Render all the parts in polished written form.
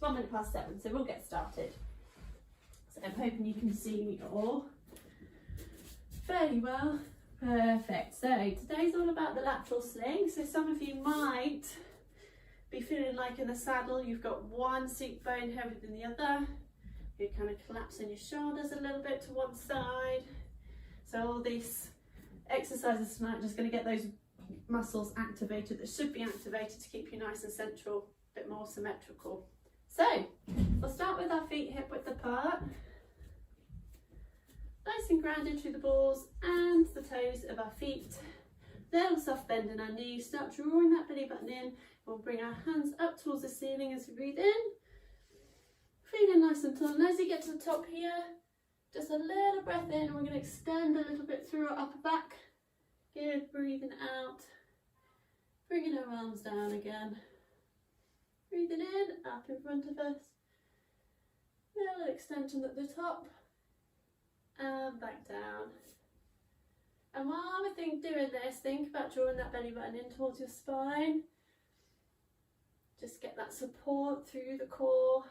It's 7:01, so we'll get started. So I'm hoping you can see me all fairly well. Perfect. So today's all about the lateral sling. So some of you might be feeling like in the saddle you've got one seat bone heavier than the other. You're kind of collapsing your shoulders a little bit to one side. So all these exercises tonight are just going to get those muscles activated that should be activated to keep you nice and central, a bit more symmetrical. So we'll start with our feet hip width apart. Nice and grounded through the balls and the toes of our feet. Little soft bend in our knees. Start drawing that belly button in. We'll bring our hands up towards the ceiling as we breathe in. Feeling nice and tall. And as you get to the top here, just a little breath in, and we're going to extend a little bit through our upper back. Good. Breathing out. Bringing our arms down again. Breathing in, up in front of us. Little extension at the top. And back down. And while we're doing this, think about drawing that belly button in towards your spine. Just get that support through the core.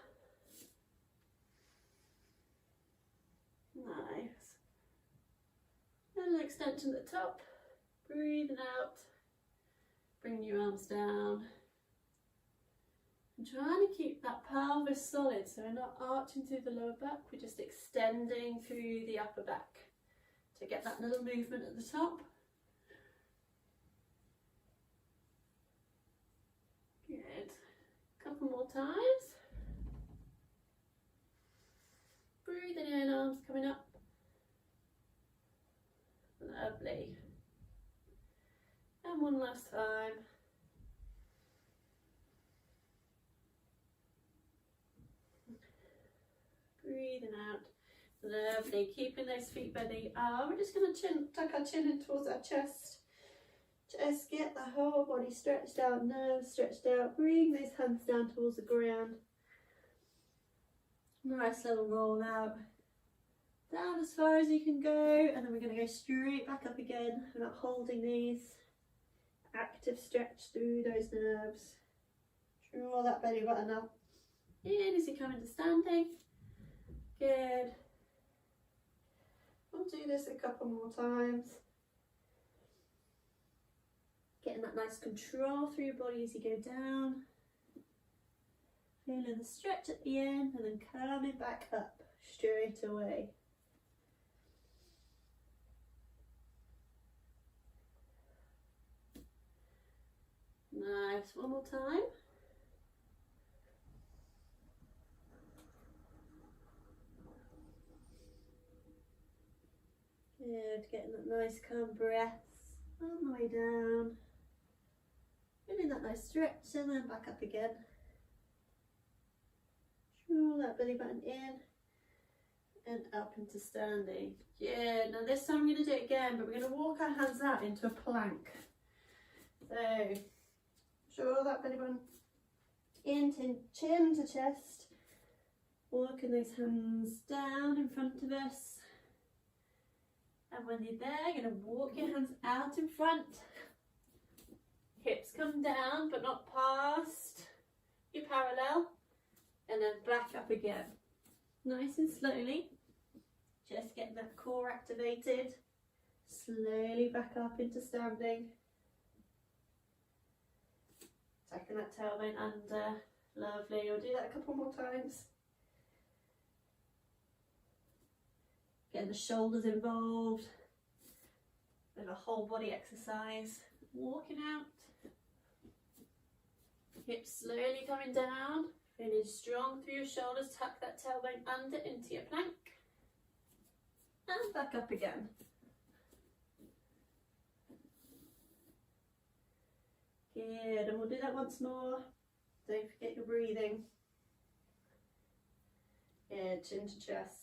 Nice. Little extension at the top. Breathing out. Bring your arms down. And trying to keep that pelvis solid, so we're not arching through the lower back, we're just extending through the upper back to get that little movement at the top. Good. Couple more times. Breathing in, arms coming up. Lovely. And one last time. Breathing out. Lovely. Keeping those feet where they are. We're just going to tuck our chin in towards our chest. Just get the whole body stretched out, nerves stretched out. Bring those hands down towards the ground. Nice little roll out. Down as far as you can go, and then we're going to go straight back up again. We're not holding these. Active stretch through those nerves. Draw that belly button up. In as you come into standing. Good. We'll do this a couple more times. Getting that nice control through your body as you go down. Feeling the stretch at the end and then coming back up straight away. Nice. One more time. Good, getting that nice calm breath on the way down. Feeling that nice stretch and then back up again. Draw that belly button in and up into standing. Yeah, now this time I'm going to do it again, but we're going to walk our hands out into a plank. So, draw that belly button into chin to chest. Walking those hands down in front of us. And when you're there, you're going to walk your hands out in front. Hips come down, but not past your parallel. And then back up again. Nice and slowly. Just getting that core activated. Slowly back up into standing. Taking that tailbone under. Lovely. We'll do that a couple more times. Getting the shoulders involved. Bit of a whole body exercise. Walking out. Hips slowly coming down. Feeling strong through your shoulders. Tuck that tailbone under into your plank. And back up again. Good, and we'll do that once more. Don't forget your breathing. Good, chin to chest.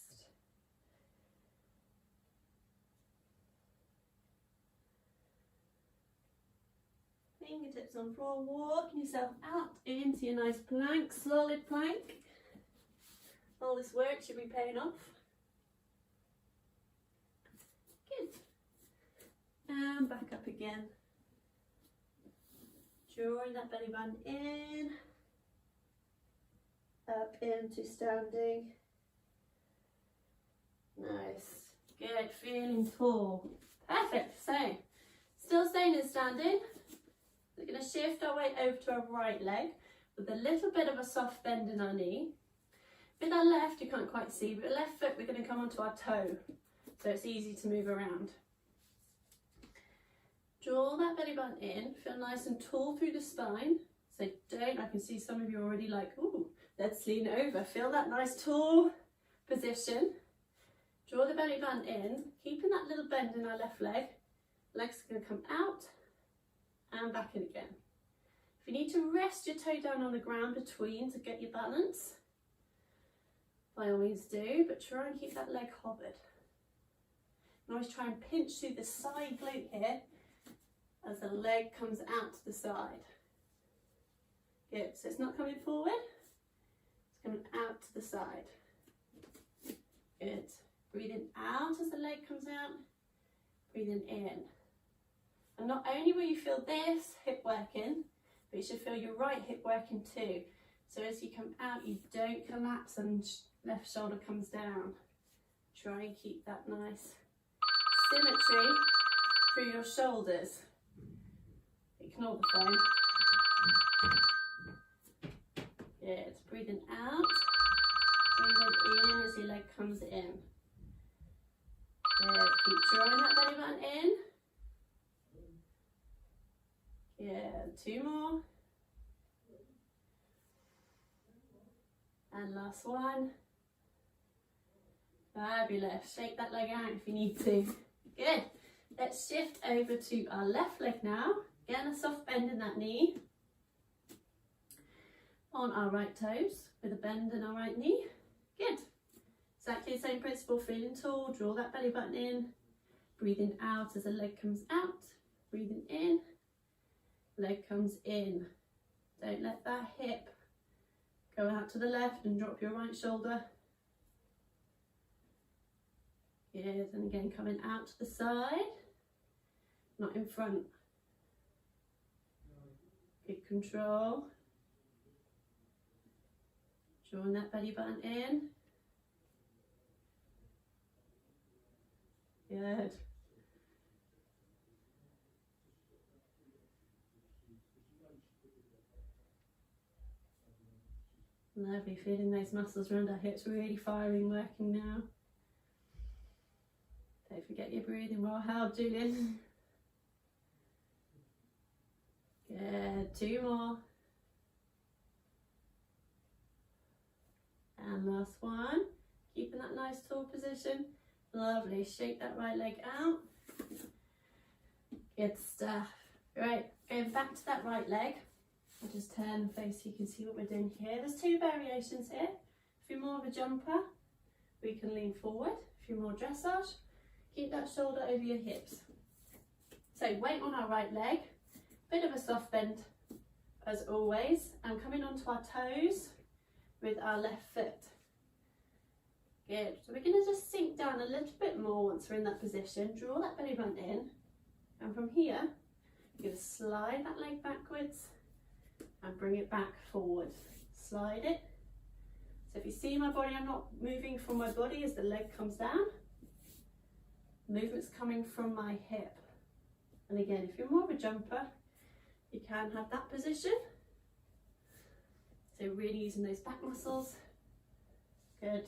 Fingertips on floor, walking yourself out into your nice plank, solid plank. All this work should be paying off. Good. And back up again. Drawing that belly button in, up into standing. Nice. Good, feeling tall. Perfect. So, still staying in standing. We're going to shift our weight over to our right leg with a little bit of a soft bend in our knee. With our left, you can't quite see, but left foot, we're going to come onto our toe, so it's easy to move around. Draw that belly button in, feel nice and tall through the spine. So don't, I can see some of you already like, ooh, let's lean over. Feel that nice tall position. Draw the belly button in, keeping that little bend in our left leg. Legs are going to come out and back in again. If you need to rest your toe down on the ground between to get your balance, by all means do, but try and keep that leg hovered. And always try and pinch through the side glute here as the leg comes out to the side. Good, so it's not coming forward, it's coming out to the side. Good, breathing out as the leg comes out, breathing in. And not only will you feel this hip working, but you should feel your right hip working too. So as you come out, you don't collapse and left shoulder comes down. Try and keep that nice symmetry through your shoulders. Ignore the phone. Good. Breathing out. Breathing in as your leg comes in. Good. Keep drawing that belly button in. Good. 2 more. And last one. Fabulous. Shake that leg out if you need to. Good. Let's shift over to our left leg now. Again, a soft bend in that knee. On our right toes with a bend in our right knee. Good. Exactly the same principle, feeling tall. Draw that belly button in. Breathing out as the leg comes out. Breathing in. Leg comes in. Don't let that hip go out to the left and drop your right shoulder. Good, and again coming out to the side, not in front. Good control. Drawing that belly button in. Good. Lovely, feeling those muscles around our hips really firing, working now. Don't forget your breathing well held, Julian. Good, 2 more. And last one. Keeping that nice tall position. Lovely, shake that right leg out. Good stuff. Right, going back to that right leg. I'll just turn and face so you can see what we're doing here. There's 2 variations here. If you're more of a jumper, we can lean forward. If you're more dressage, keep that shoulder over your hips. So weight on our right leg, bit of a soft bend as always, and coming onto our toes with our left foot. Good, so we're going to just sink down a little bit more once we're in that position. Draw that belly button in, and from here, you're going to slide that leg backwards and bring it back forward. Slide it. So if you see my body, I'm not moving from my body as the leg comes down. Movement's coming from my hip. And again, if you're more of a jumper, you can have that position. So really using those back muscles. Good.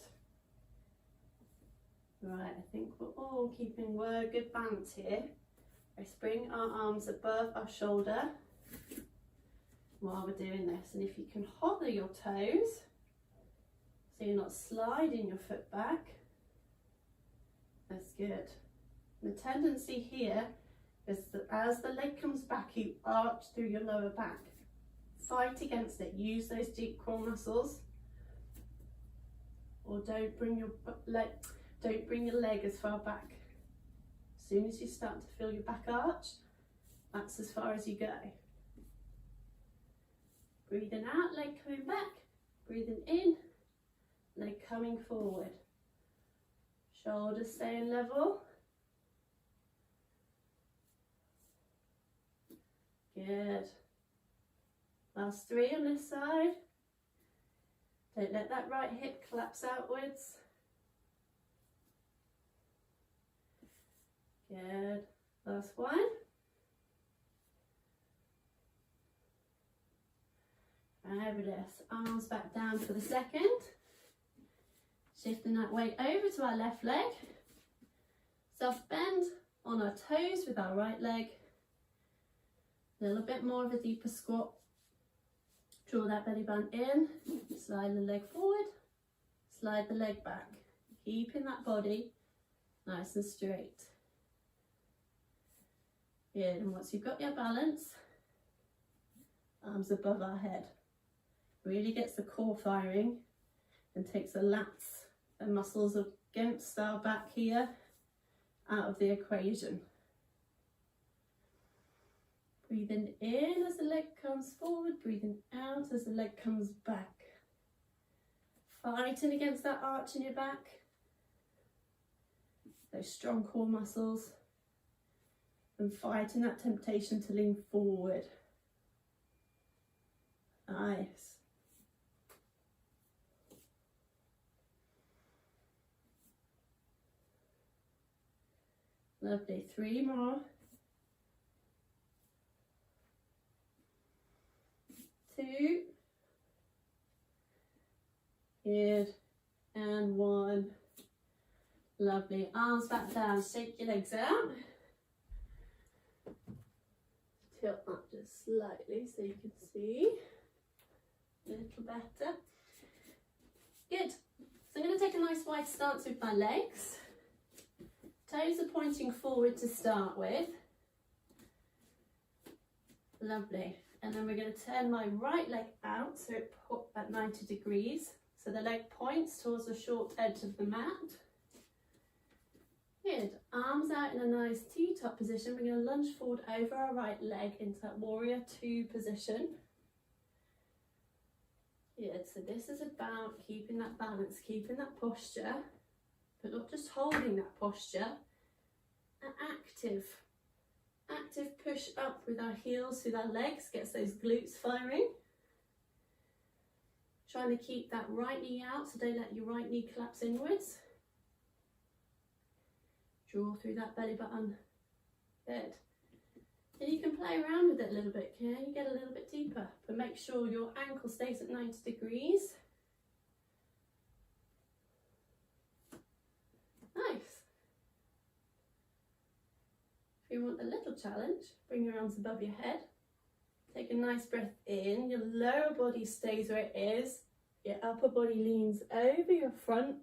Right, I think we're all keeping good balance here. Let's bring our arms above our shoulder while we're doing this. And if you can hover your toes, so you're not sliding your foot back, that's good. The tendency here is that as the leg comes back, you arch through your lower back. Fight against it. Use those deep core muscles, or don't bring your leg as far back. As soon as you start to feel your back arch, that's as far as you go. Breathing out, leg coming back. Breathing in, leg coming forward. Shoulders staying level. Good. Last 3 on this side. Don't let that right hip collapse outwards. Good. Last one. Fabulous. Arms back down for the second. Shifting that weight over to our left leg. Soft bend on our toes with our right leg. A little bit more of a deeper squat. Draw that belly button in. Slide the leg forward. Slide the leg back. Keeping that body nice and straight. Good. And once you've got your balance, arms above our head. Really gets the core firing and takes the lats and muscles against our back here out of the equation. Breathing in as the leg comes forward, breathing out as the leg comes back. Fighting against that arch in your back. Those strong core muscles. And fighting that temptation to lean forward. Nice. Lovely. 3 more. 2. Good. And 1. Lovely. Arms back down. Shake your legs out. Tilt up just slightly so you can see a little better. Good. So I'm going to take a nice wide stance with my legs. Toes are pointing forward to start with. Lovely. And then we're going to turn my right leg out so it put at 90 degrees. So the leg points towards the short edge of the mat. Good. Arms out in a nice T-top position. We're going to lunge forward over our right leg into that warrior 2 position. Good. So this is about keeping that balance, keeping that posture, but not just holding that posture. An active push up with our heels through our legs, gets those glutes firing. Trying to keep that right knee out, so don't let your right knee collapse inwards. Draw through that belly button. Good. And you can play around with it a little bit, can you? Get a little bit deeper, but make sure your ankle stays at 90 degrees. Nice. If you want a little challenge, bring your arms above your head. Take a nice breath in. Your lower body stays where it is. Your upper body leans over your front,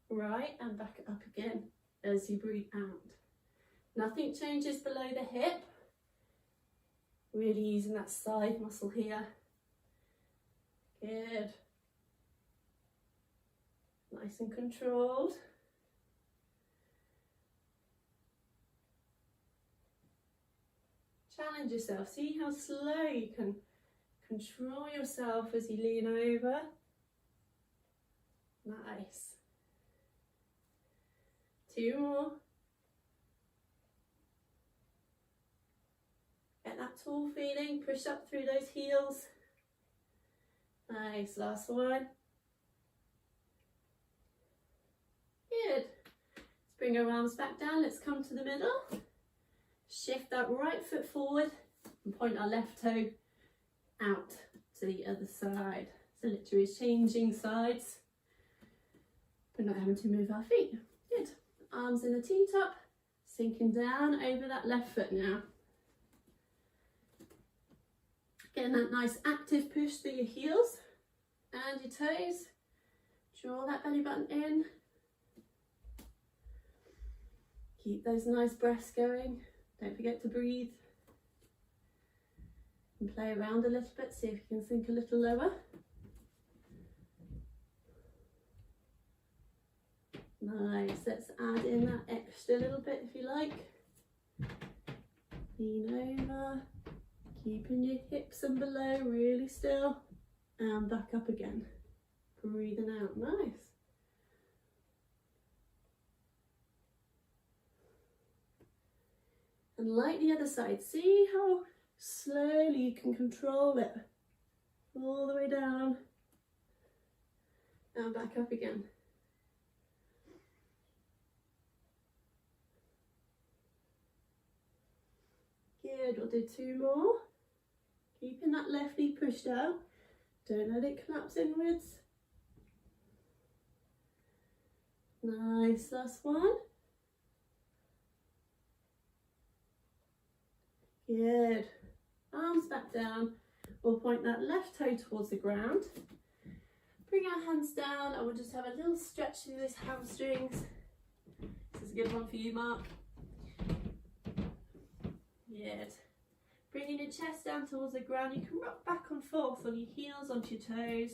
right, and back up again as you breathe out. Nothing changes below the hip. Really using that side muscle here. Good. Nice and controlled. Challenge yourself. See how slow you can control yourself as you lean over. Nice. 2 more. Get that tall feeling. Push up through those heels. Nice. Last one. Good. Let's bring our arms back down. Let's come to the middle. Shift that right foot forward and point our left toe out to the other side. So literally changing sides, but not having to move our feet. Good. Arms in a T-top, sinking down over that left foot now. Getting that nice active push through your heels and your toes. Draw that belly button in. Keep those nice breaths going. Don't forget to breathe. And play around a little bit, see if you can sink a little lower. Nice, let's add in that extra little bit if you like. Lean over, keeping your hips and below really still, and back up again. Breathing out, nice. And like the other side, see how slowly you can control it. All the way down and back up again. Good, we'll do 2 more. Keeping that left knee pushed out. Don't let it collapse inwards. Nice, last one. Good. Arms back down. We'll point that left toe towards the ground. Bring our hands down and we'll just have a little stretch through those hamstrings. This is a good one for you, Mark. Good. Bringing your chest down towards the ground. You can rock back and forth on your heels onto your toes.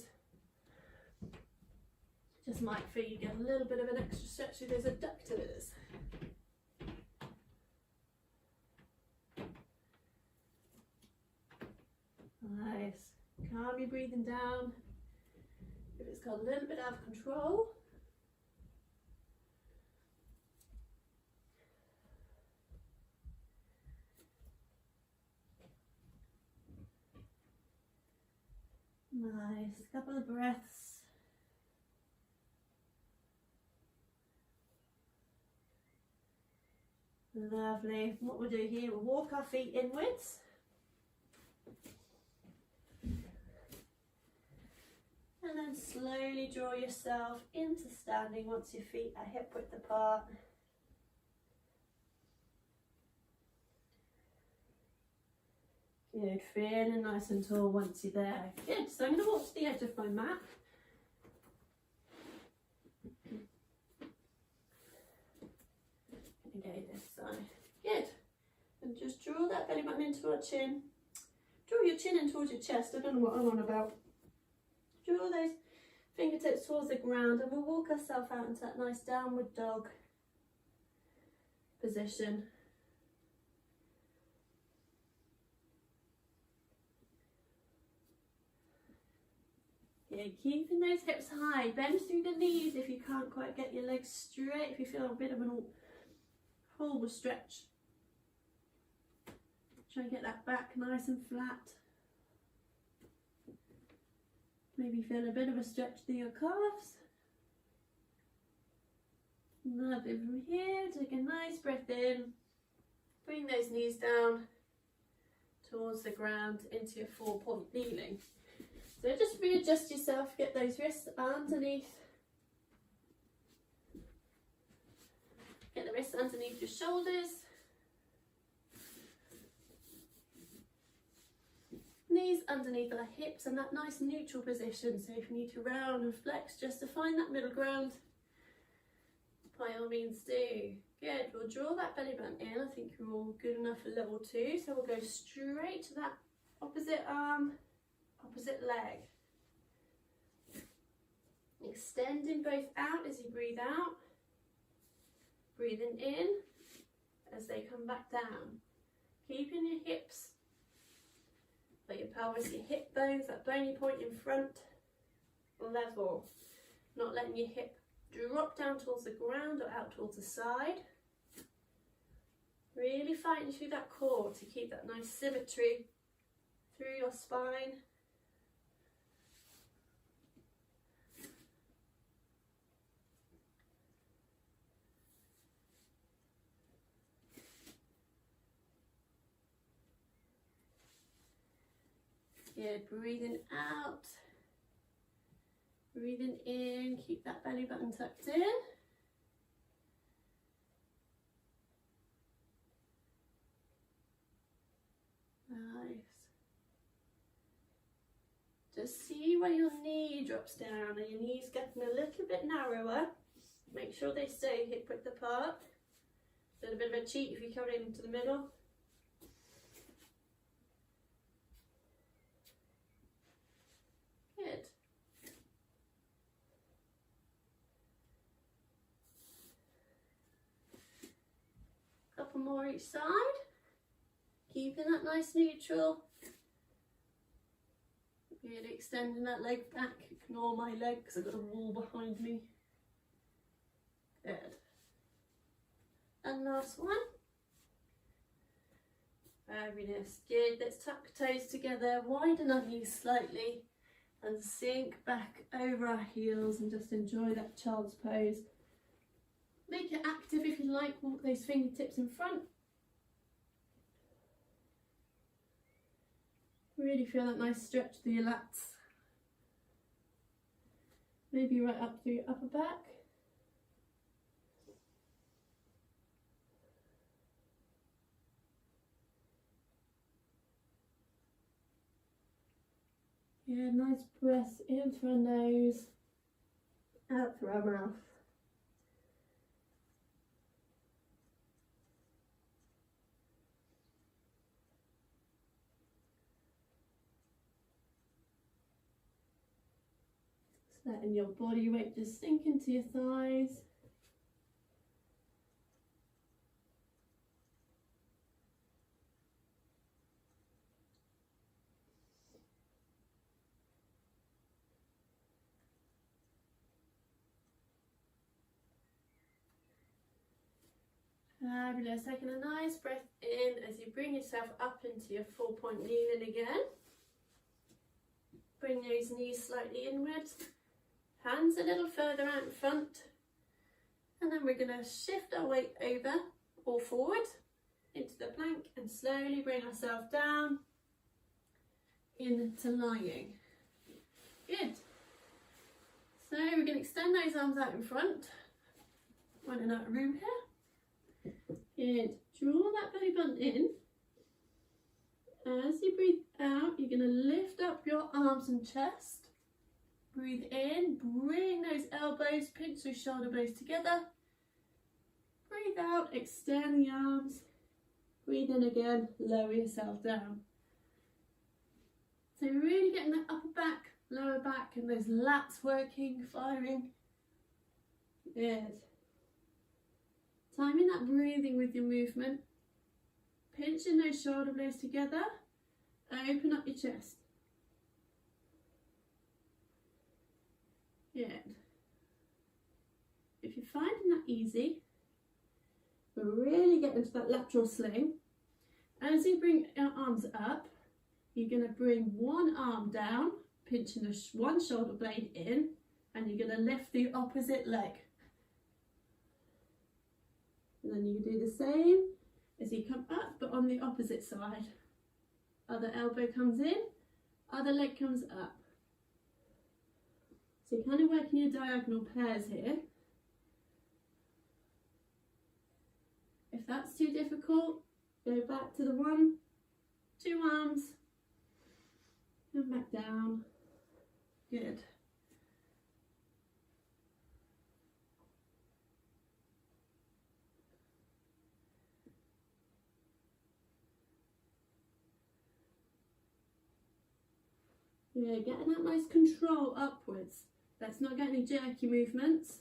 Just might feel you get a little bit of an extra stretch through those adductors. Nice. Calm your breathing down. If it's got a little bit out of control, nice. A couple of breaths. Lovely. What we'll do here, we'll walk our feet inwards. And then slowly draw yourself into standing once your feet are hip width apart. Good, feeling nice and tall once you're there. Good, so I'm going to walk to the edge of my mat. Go this side. Good. And just draw that belly button into our chin. Draw your chin in towards your chest. I don't know what I'm on about. Draw those fingertips towards the ground and we'll walk ourselves out into that nice downward dog position. Yeah, keeping those hips high. Bend through the knees if you can't quite get your legs straight, if you feel a bit of an forward stretch. Try and get that back nice and flat. Maybe feel a bit of a stretch through your calves. Lovely. From here, take a nice breath in. Bring those knees down towards the ground into your 4-point kneeling. So just readjust yourself, get those wrists underneath. Get the wrists underneath your shoulders. Knees underneath our hips and that nice neutral position. So if you need to round and flex just to find that middle ground, by all means do. Good, we'll draw that belly button in. I think you're all good enough for level 2. So we'll go straight to that opposite arm, opposite leg. Extending both out as you breathe out. Breathing in as they come back down. Keeping your hips, but your pelvis, your hip bones, that bony point in front, level. Not letting your hip drop down towards the ground or out towards the side. Really fighting through that core to keep that nice symmetry through your spine. Good, breathing out, breathing in, keep that belly button tucked in. Nice. Just see where your knee drops down and your knees getting a little bit narrower. Make sure they stay hip width apart. A little bit of a cheat if you come into the middle. Good. Couple more each side. Keeping that nice neutral. Really extending that leg back. Ignore my leg because I've got a wall behind me. Good. And last one. Fabulous. Good. Let's tuck toes together. Widen our knees slightly. and sink back over our heels and just enjoy that child's pose. Make it active if you like, walk those fingertips in front. Really feel that nice stretch through your lats. Maybe right up through your upper back. Yeah, nice breath in through our nose, out through our mouth. So letting your body weight just sink into your thighs. Fabulous. Taking a nice breath in as you bring yourself up into your 4-point kneeling again. Bring those knees slightly inwards, hands a little further out in front, and then we're going to shift our weight over or forward into the plank and slowly bring ourselves down into lying. Good. So we're going to extend those arms out in front, running out of room here. Good. Draw that belly button in. As you breathe out, you're going to lift up your arms and chest. Breathe in, bring those elbows, pinch those shoulder blades together. Breathe out, extend the arms. Breathe in again, lower yourself down. So you're really getting that upper back, lower back, and those lats working, firing. Good. Timing that breathing with your movement. Pinching those shoulder blades together. Open up your chest. Good. If you're finding that easy, we're really getting to that lateral sling. As you bring your arms up, you're going to bring one arm down, pinching the one shoulder blade in, and you're going to lift the opposite leg. And then you do the same as you come up, but on the opposite side. Other elbow comes in, other leg comes up. So you're kind of working your diagonal pairs here. If that's too difficult, go back to the 1, 2 arms, and back down. Good. Yeah, getting that nice control upwards. Let's not get any jerky movements.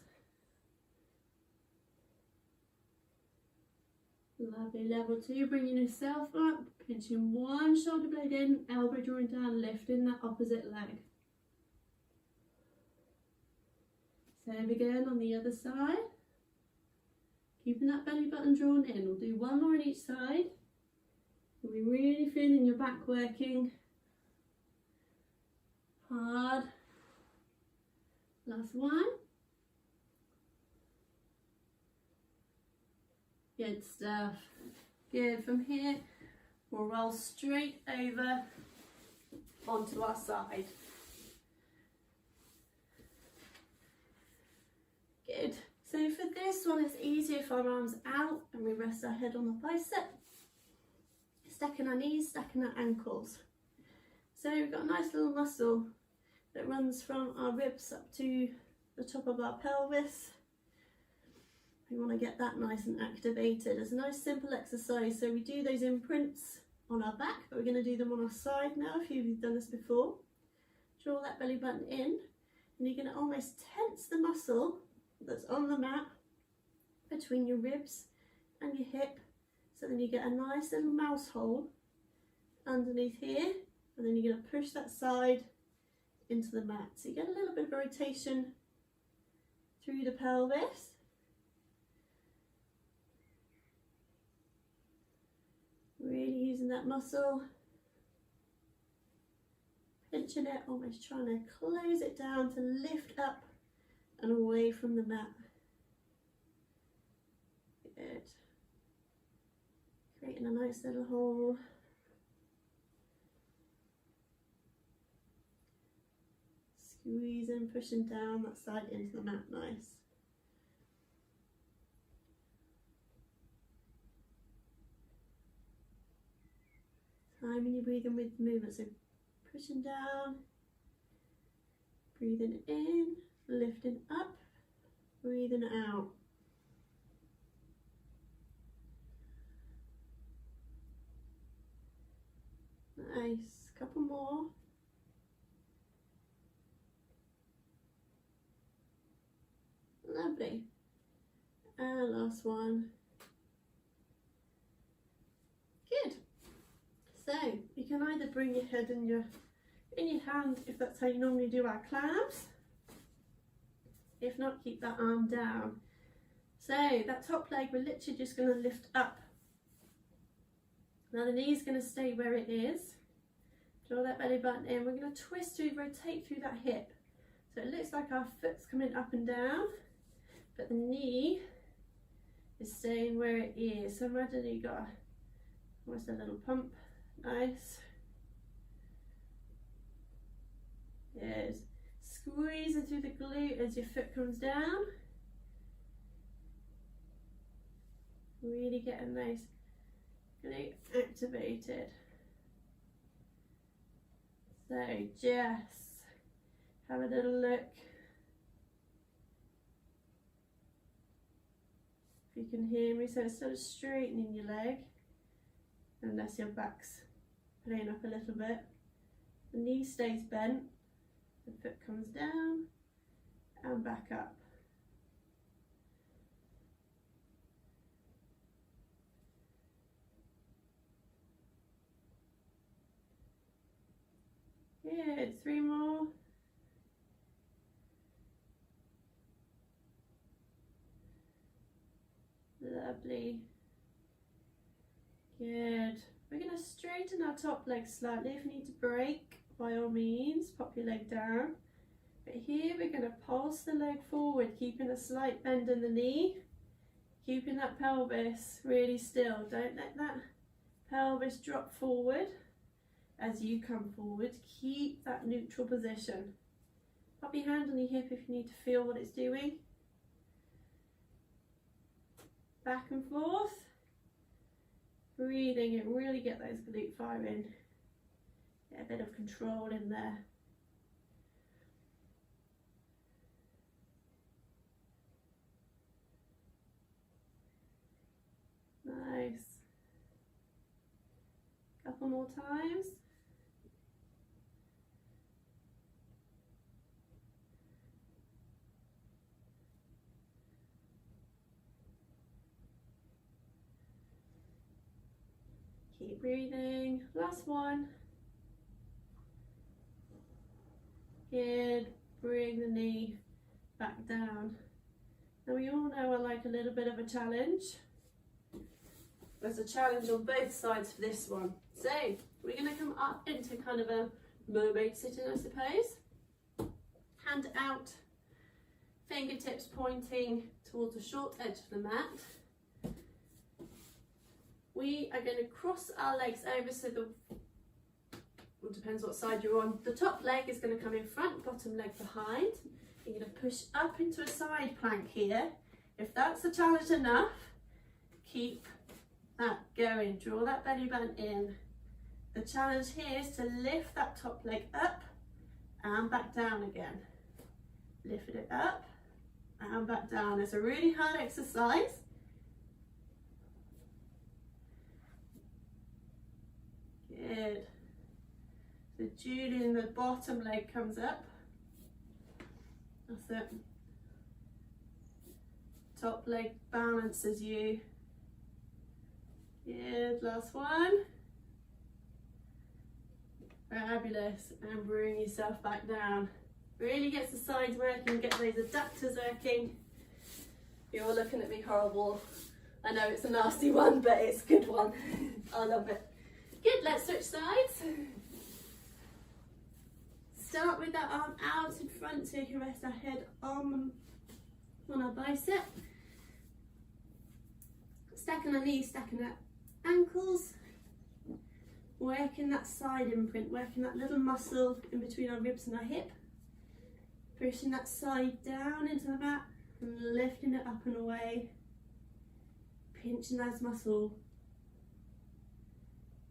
Lovely. Level 2, bringing yourself up, pinching one shoulder blade in, elbow drawing down, lifting that opposite leg. Same again on the other side. Keeping that belly button drawn in. We'll do one more on each side. You'll be really feeling your back working hard. Last one. Good stuff. Good. From here, we'll roll straight over onto our side. Good. So for this one, it's easier if our arms out and we rest our head on the bicep. Stacking our knees, stacking our ankles. So we've got a nice little muscle that runs from our ribs up to the top of our pelvis. We want to get that nice and activated. It's a nice simple exercise. So we do those imprints on our back, but we're going to do them on our side now. If you've done this before, draw that belly button in, and you're going to almost tense the muscle that's on the mat between your ribs and your hip. So then you get a nice little mouse hole underneath here, and then you're going to push that side into the mat. So you get a little bit of rotation through the pelvis. Really using that muscle. pinching it, almost trying to close it down to lift up and away from the mat. Good. Creating a nice little hole. Squeezing, pushing down that side into the mat, nice. Timing your breathing with the movement, so pushing down, breathing in, lifting up, breathing out. Nice, couple more. Lovely. And last one. Good. So you can either bring your head in your hand if that's how you normally do our clams. If not, keep that arm down. So that top leg, we're literally just going to lift up. Now the knee's going to stay where it is. Draw that belly button in. We're going to twist through, rotate through that hip. So it looks like our foot's coming up and down, but the knee is staying where it is. So imagine you got almost a little pump. Nice. Good. Squeezing through the glute as your foot comes down. Really getting those glute activated. So just have a little look. If you can hear me, so instead of straightening your leg, unless your back's playing up a little bit, the knee stays bent, the foot comes down and back up. Good, 3 more. Lovely. Good. We're going to straighten our top leg slightly. If you need to break, by all means, pop your leg down. But here we're going to pulse the leg forward, keeping a slight bend in the knee, keeping that pelvis really still. Don't let that pelvis drop forward as you come forward. Keep that neutral position. Pop your hand on your hip if you need to feel what it's doing. Back and forth. Breathing and really get those glute firing. Get a bit of control in there. Nice. Couple more times. Keep breathing. Last one. Good. Bring the knee back down. Now we all know I like a little bit of a challenge. There's a challenge on both sides for this one. So we're going to come up into kind of a mermaid sitting, I suppose. Hand out, fingertips pointing towards the short edge of the mat. We are going to cross our legs over, so well, depends what side you're on. The top leg is going to come in front, bottom leg behind. You're going to push up into a side plank here. If that's a challenge enough, keep that going. Draw that belly button in. The challenge here is to lift that top leg up and back down again. Lift it up and back down. It's a really hard exercise. Good. So Julian, the bottom leg comes up. That's it. Top leg balances you. Good, last one. Fabulous. And bring yourself back down. Really gets the sides working, get those adductors working. You're all looking at me horrible. I know it's a nasty one, but it's a good one. I love it. Good, let's switch sides. start with that arm out in front so you can rest our head on our bicep. Stacking our knees, stacking our ankles. Working that side imprint, working that little muscle in between our ribs and our hip. Pushing that side down into the mat and lifting it up and away. Pinching that muscle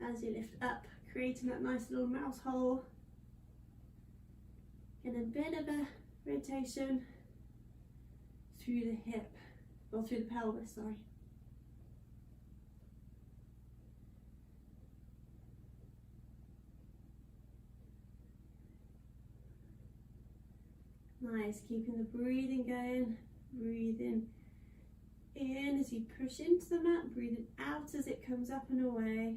as you lift up, creating that nice little mouse hole. Get a bit of a rotation through the hip, or through the pelvis, sorry. Nice, keeping the breathing going, breathing in as you push into the mat, breathing out as it comes up and away.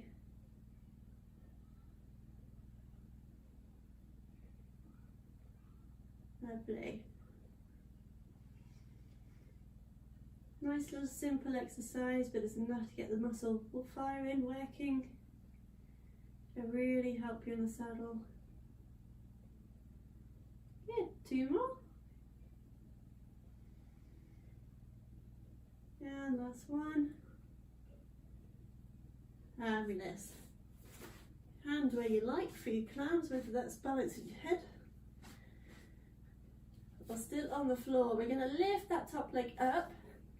Lovely. Nice little simple exercise, but it's enough to get the muscle all firing, working. It'll really help you in the saddle. Yeah, 2 more. And last one. Fabulous. Hand where you like for your clams, whether that's balancing your head or still on the floor. We're going to lift that top leg up,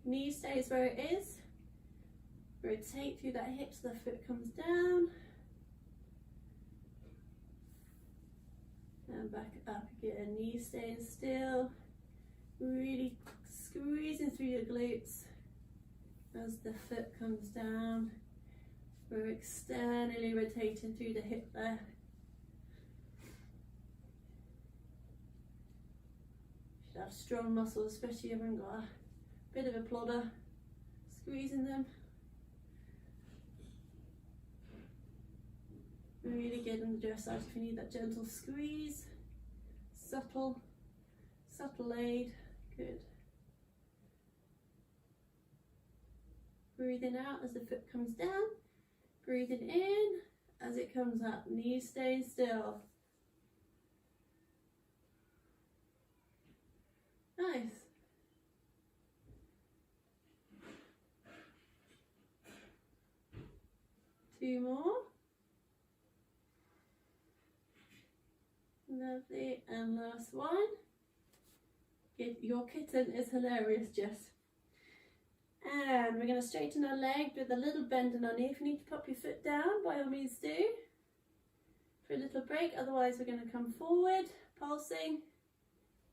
knee stays where it is. Rotate through that hip so the foot comes down. And back up again, knees staying still. Really squeezing through your glutes as the foot comes down. We're externally rotating through the hip there. Should have strong muscles, especially if you haven't got a bit of a plodder. Squeezing them. Really good in the dressage if you need that gentle squeeze. Subtle aid. Good. Breathing out as the foot comes down. Breathing in as it comes up. Knees staying still. Nice. Two more. Lovely, and last one. Your kitten is hilarious, Jess. And we're going to straighten our leg with a little bend in our knee. If you need to pop your foot down, by all means do. For a little break, otherwise we're going to come forward, pulsing,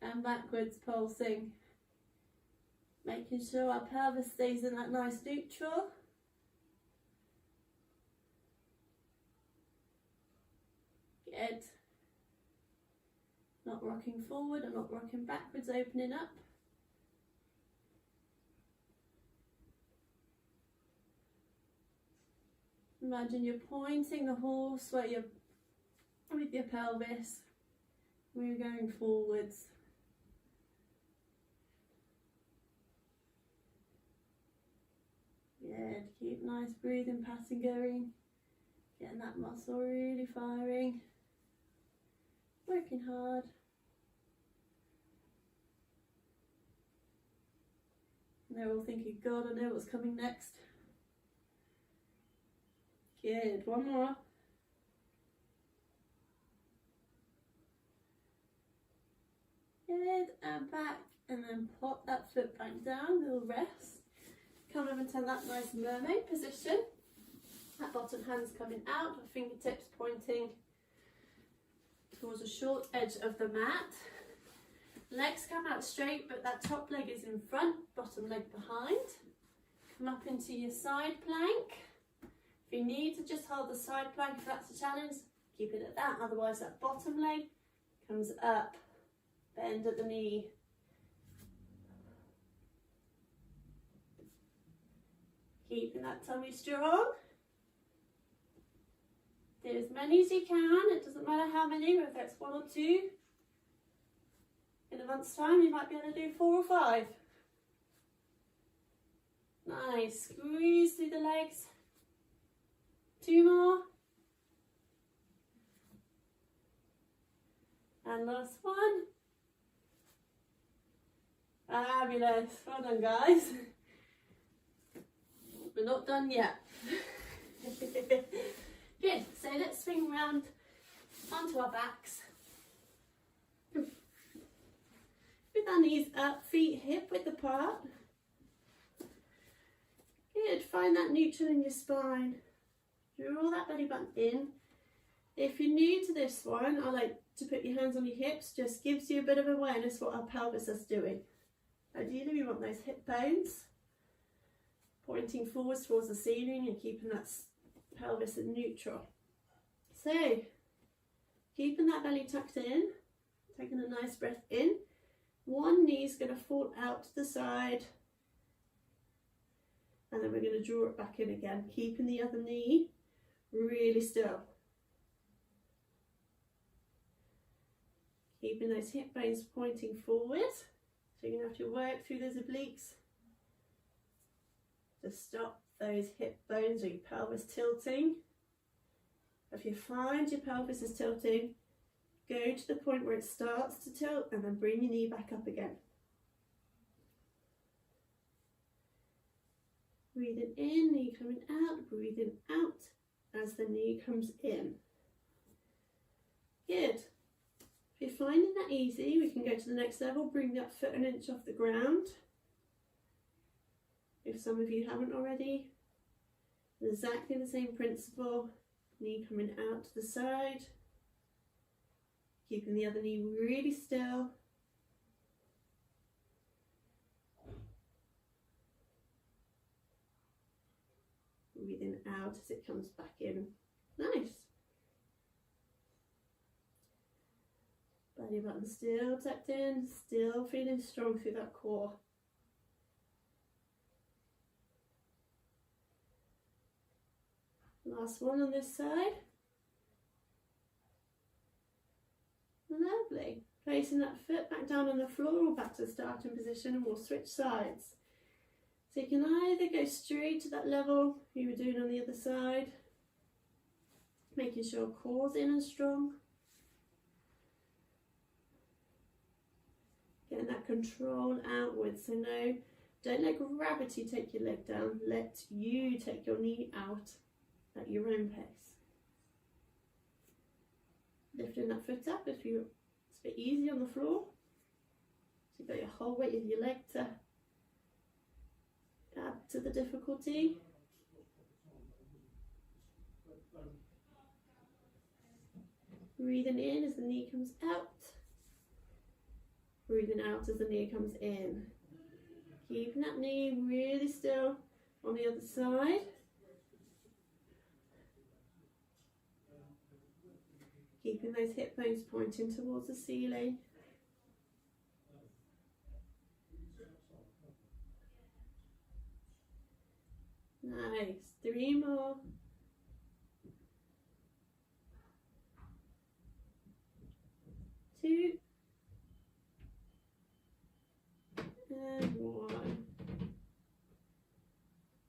and backwards, pulsing. Making sure our pelvis stays in that nice neutral. Good. Not rocking forward and not rocking backwards, opening up. Imagine you're pointing the horse where you're with your pelvis. We're going forwards. Good. Keep nice breathing pattern going. Getting that muscle really firing. Working hard. And they're all thinking, God, I know what's coming next. Good, one more. Good, and back, and then pop that foot back down, little rest. Come over into that nice mermaid position. That bottom hand's coming out, our fingertips pointing towards the short edge of the mat. Legs come out straight, but that top leg is in front, bottom leg behind. Come up into your side plank. If you need to just hold the side plank, if that's a challenge, keep it at that. Otherwise, that bottom leg comes up, bend at the knee. Keeping that tummy strong. Do as many as you can. It doesn't matter how many, whether it's 1 or 2. In a month's time, you might be able to do 4 or 5. Nice. Squeeze through the legs. 2 more. And last one. Fabulous. Well done, guys. We're not done yet. Good. So let's swing around onto our backs. With our knees up, feet hip width apart. Good. Find that neutral in your spine. Draw that belly button in. If you're new to this one, I like to put your hands on your hips. Just gives you a bit of awareness what our pelvis is doing. Ideally, we want those hip bones pointing forwards towards the ceiling and keeping that pelvis in neutral. So, keeping that belly tucked in, taking a nice breath in. One knee is going to fall out to the side, and then we're going to draw it back in again, keeping the other knee really still. Keeping those hip bones pointing forward. So you're going to have to work through those obliques to stop those hip bones or your pelvis tilting. If you find your pelvis is tilting, go to the point where it starts to tilt and then bring your knee back up again. Breathing in, knee coming out, breathing out as the knee comes in. Good. If you're finding that easy, we can go to the next level, bring that foot an inch off the ground. If some of you haven't already, exactly the same principle, knee coming out to the side, keeping the other knee really still. Breathing out as it comes back in. Nice. Belly button still tucked in, still feeling strong through that core. Last one on this side. Lovely. Placing that foot back down on the floor or back to the starting position, and we'll switch sides. So you can either go straight to that level you were doing on the other side, making sure core's in and strong. Getting that control outwards, so no, don't let gravity take your leg down, let you take your knee out at your own pace. Lifting that foot up if it's a bit easy on the floor. So you've got your whole weight of your leg to add to the difficulty. Breathing in as the knee comes out. Breathing out as the knee comes in. Keeping that knee really still on the other side. Keeping those hip bones pointing towards the ceiling. Nice. 3 more. Two. And 1.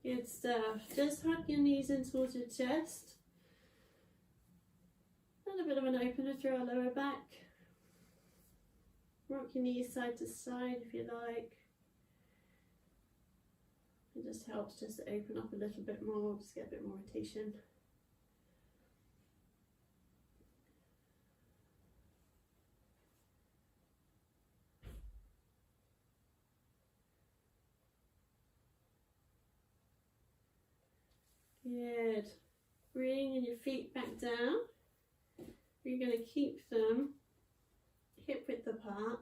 Good stuff. Just hug your knees in towards your chest. And a bit of an opener through our lower back. Rock your knees side to side if you like. It just helps just to open up a little bit more, just get a bit more rotation. Good. Bringing your feet back down. We're going to keep them hip width apart.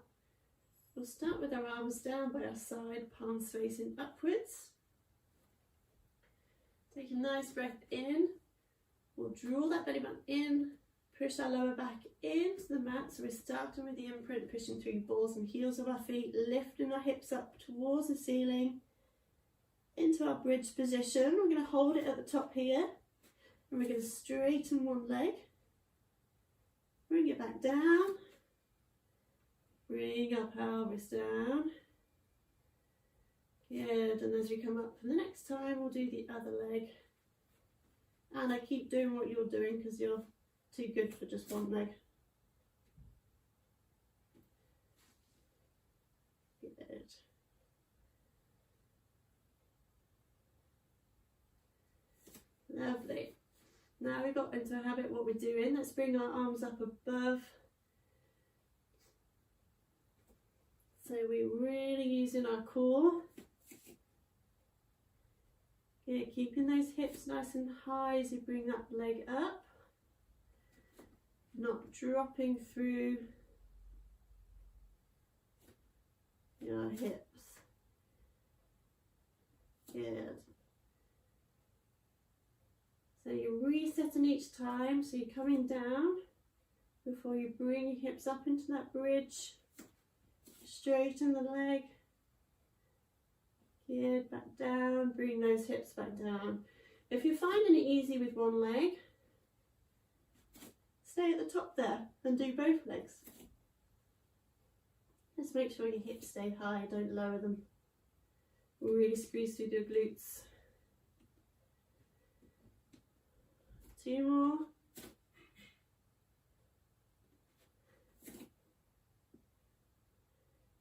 We'll start with our arms down by our side, palms facing upwards. Take a nice breath in. We'll draw that belly button in, push our lower back into the mat. So we're starting with the imprint, pushing through balls and heels of our feet, lifting our hips up towards the ceiling, into our bridge position. We're going to hold it at the top here, and we're going to straighten one leg. Bring it back down. Bring our pelvis down. Good, and as you come up for the next time, we'll do the other leg. And I keep doing what you're doing because you're too good for just one leg. Lovely. Now we've got into a habit what we're doing. Let's bring our arms up above. So we're really using our core. Yeah, keeping those hips nice and high as you bring that leg up. Not dropping through your hips. Good. So you're resetting each time, so you're coming down before you bring your hips up into that bridge. Straighten the leg. Good, back down, bring those hips back down. If you're finding it easy with one leg, stay at the top there and do both legs. Just make sure your hips stay high, don't lower them. Really squeeze through the glutes. 2 more.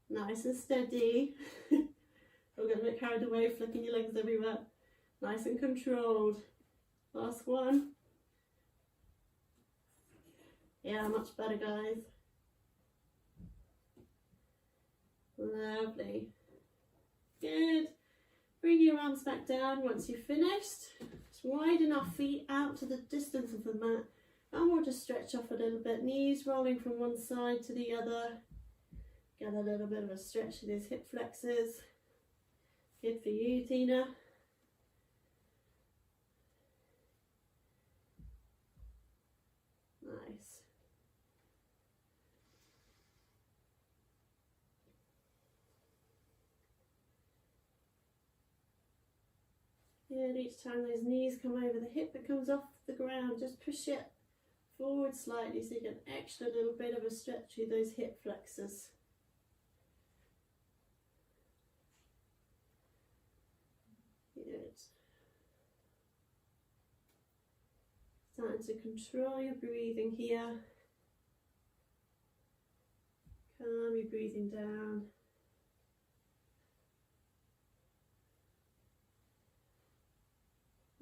Nice and steady. Don't get a bit carried away, flipping your legs everywhere. Nice and controlled. Last one. Yeah, much better, guys. Lovely. Good. Bring your arms back down once you've finished. Just widen our feet out to the distance of the mat. And we'll just stretch off a little bit. Knees rolling from one side to the other. Get a little bit of a stretch in these hip flexors. Good for you, Tina. Nice. Good, each time those knees come over the hip, it comes off the ground, just push it forward slightly so you get an extra little bit of a stretch through those hip flexors. Good. Starting to control your breathing here. Calm your breathing down.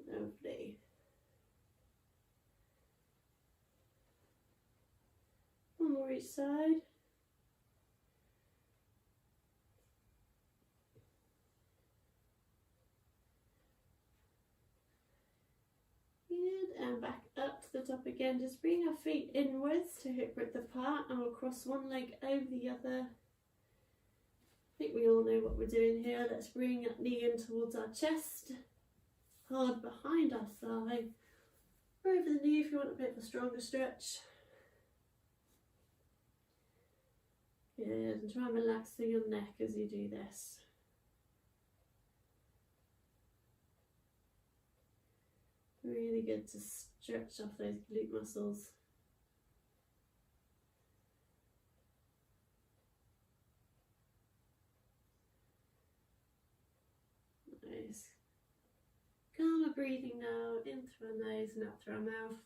Lovely. One more each side. Good, and back up to the top again. Just bring our feet inwards to hip width apart and we'll cross one leg over the other. I think we all know what we're doing here. Let's bring that knee in towards our chest. Hard behind our thigh, or over the knee if you want a bit of a stronger stretch. Good, and try and relax through your neck as you do this. Really good to stretch off those glute muscles. Nice. Calm our breathing now, in through our nose and out through our mouth.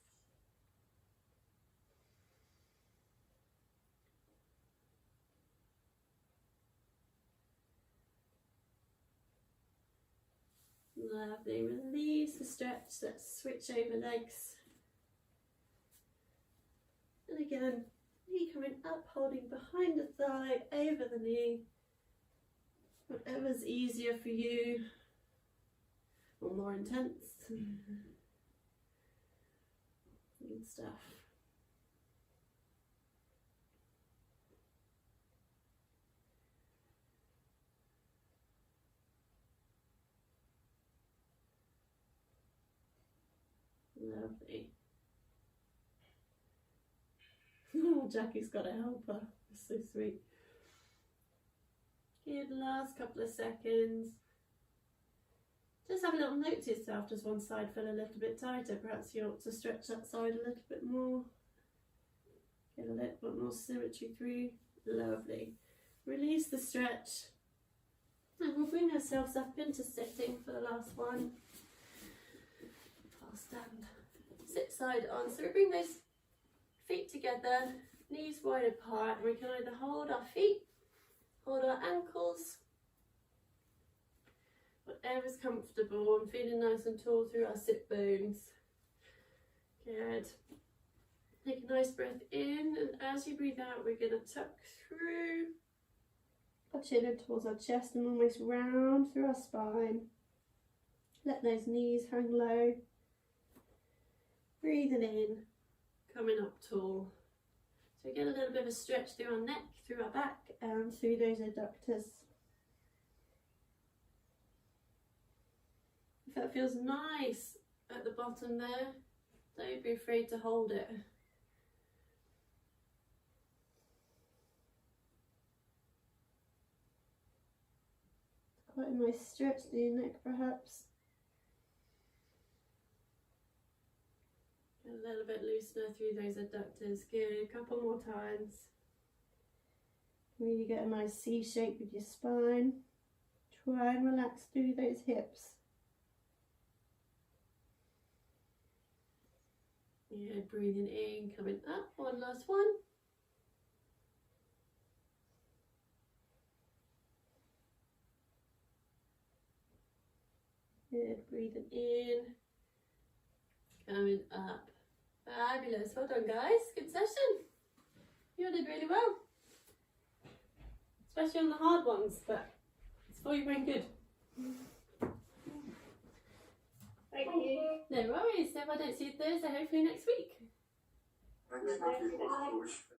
Lovely, release the stretch, let's switch over legs. And again, knee coming up, holding behind the thigh, over the knee. Whatever's easier for you. Or more intense. Good stuff. Lovely. Oh, Jackie's got a helper. That's so sweet. Good, last couple of seconds. Just have a little note to yourself, does one side feel a little bit tighter? Perhaps you ought to stretch that side a little bit more. Get a little bit more symmetry through. Lovely. Release the stretch. And we'll bring ourselves up into sitting for the last one. I'll stand. Sit side on. So we bring those feet together, knees wide apart, and we can either hold our feet, hold our ankles, whatever's comfortable and feeling nice and tall through our sit bones. Good. Take a nice breath in, and as you breathe out, we're going to tuck through our chin in towards our chest and almost round through our spine. Let those knees hang low. Breathing in, coming up tall. So we get a little bit of a stretch through our neck, through our back, and through those adductors. If that feels nice at the bottom there, don't be afraid to hold it. Quite a nice stretch to your neck perhaps. Get a little bit looser through those adductors. Good, a couple more times. Really get a nice C shape with your spine. Try and relax through those hips. Yeah, breathing in, coming up. One last one. Good, breathing in, coming up. Fabulous, well done guys, good session. You did really well. Especially on the hard ones, but it's for your brain good. Thank you. No worries, if I don't see you Thursday, hopefully next week.